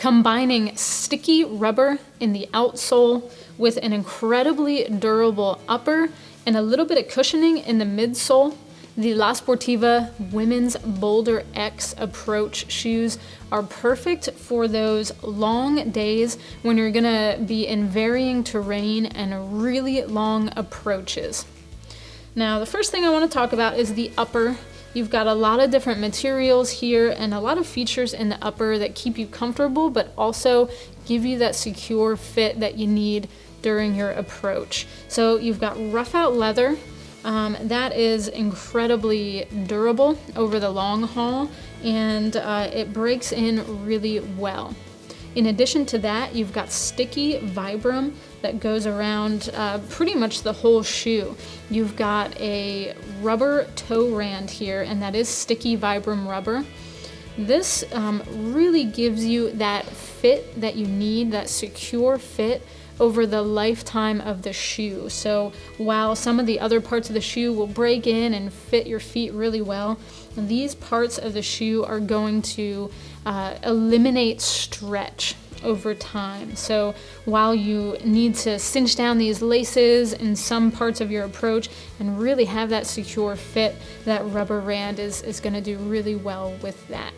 Combining sticky rubber in the outsole with an incredibly durable upper and a little bit of cushioning in the midsole, the La Sportiva Women's Boulder X Approach shoes are perfect for those long days when you're gonna be in varying terrain and really long approaches. Now, the first thing I want to talk about is the upper. You've got a lot of different materials here and a lot of features in the upper that keep you comfortable, but also give you that secure fit that you need during your approach. So you've got rough out leather. That is incredibly durable over the long haul, and it breaks in really well. In addition to that, you've got sticky Vibram that goes around pretty much the whole shoe. You've got a rubber toe rand here, and that is sticky Vibram rubber. This really gives you that fit that you need, that secure fit over the lifetime of the shoe. So while some of the other parts of the shoe will break in and fit your feet really well, these parts of the shoe are going to eliminate stretch over time. So while you need to cinch down these laces in some parts of your approach and really have that secure fit, that rubber rand is going to do really well with that.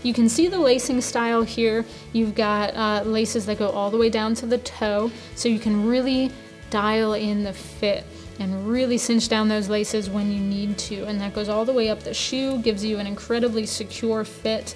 You can see the lacing style here. You've got laces that go all the way down to the toe, so you can really dial in the fit and really cinch down those laces when you need to. And that goes all the way up the shoe, gives you an incredibly secure fit.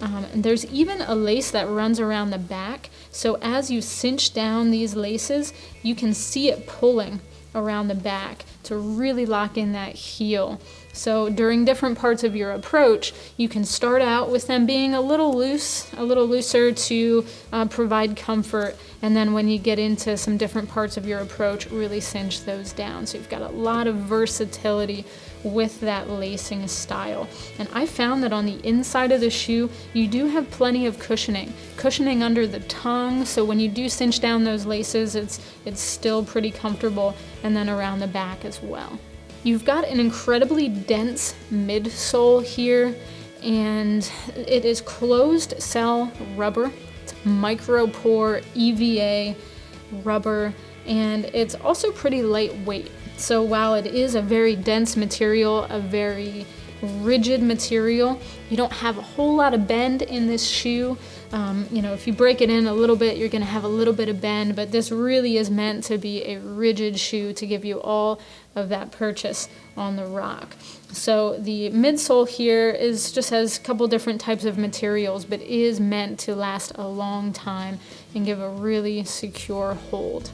And there's even a lace that runs around the back, so as you cinch down these laces, you can see it pulling around the back to really lock in that heel. So during different parts of your approach, you can start out with them being a little loose, a little looser to provide comfort, and then when you get into some different parts of your approach, really cinch those down. So you've got a lot of versatility with that lacing style. And I found that on the inside of the shoe, you do have plenty of cushioning under the tongue, so when you do cinch down those laces, it's still pretty comfortable, and then around the back as well. You've got an incredibly dense midsole here, and it is closed cell rubber. It's micropore EVA rubber, and it's also pretty lightweight. So while it is a very dense material, a very rigid material, you don't have a whole lot of bend in this shoe. If you break it in a little bit, you're going to have a little bit of bend, but this really is meant to be a rigid shoe to give you all of that purchase on the rock. So the midsole here just has a couple different types of materials, but is meant to last a long time and give a really secure hold.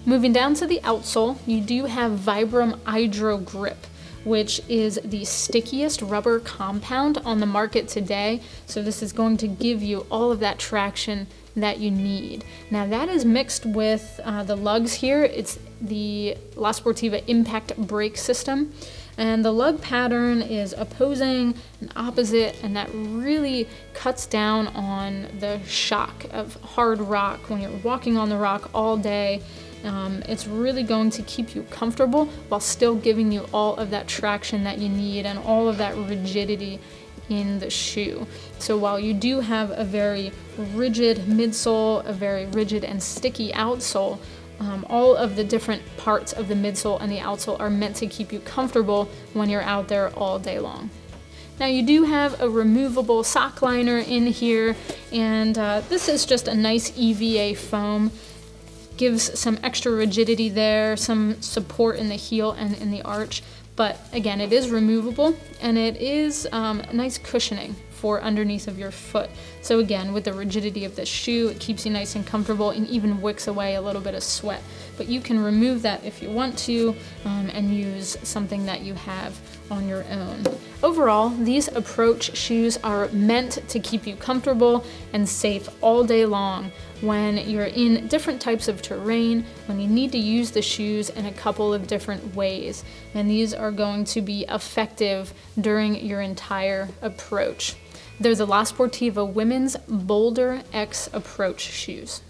Moving down to the outsole, you do have Vibram Hydro Grip, which is the stickiest rubber compound on the market today. So this is going to give you all of that traction that you need. Now that is mixed with the lugs here. It's the La Sportiva Impact Brake System. And the lug pattern is opposing and opposite, and that really cuts down on the shock of hard rock when you're walking on the rock all day. It's really going to keep you comfortable while still giving you all of that traction that you need and all of that rigidity in the shoe. So while you do have a very rigid midsole, a very rigid and sticky outsole, all of the different parts of the midsole and the outsole are meant to keep you comfortable when you're out there all day long. Now you do have a removable sock liner in here, and this is just a nice EVA foam. Gives some extra rigidity there, some support in the heel and in the arch, but again, it is removable, and it is nice cushioning for underneath of your foot. So again, with the rigidity of the shoe, it keeps you nice and comfortable and even wicks away a little bit of sweat. But you can remove that if you want to and use something that you have on your own. Overall, these approach shoes are meant to keep you comfortable and safe all day long when you're in different types of terrain, when you need to use the shoes in a couple of different ways. And these are going to be effective during your entire approach. They're the La Sportiva Women's Boulder X Approach shoes.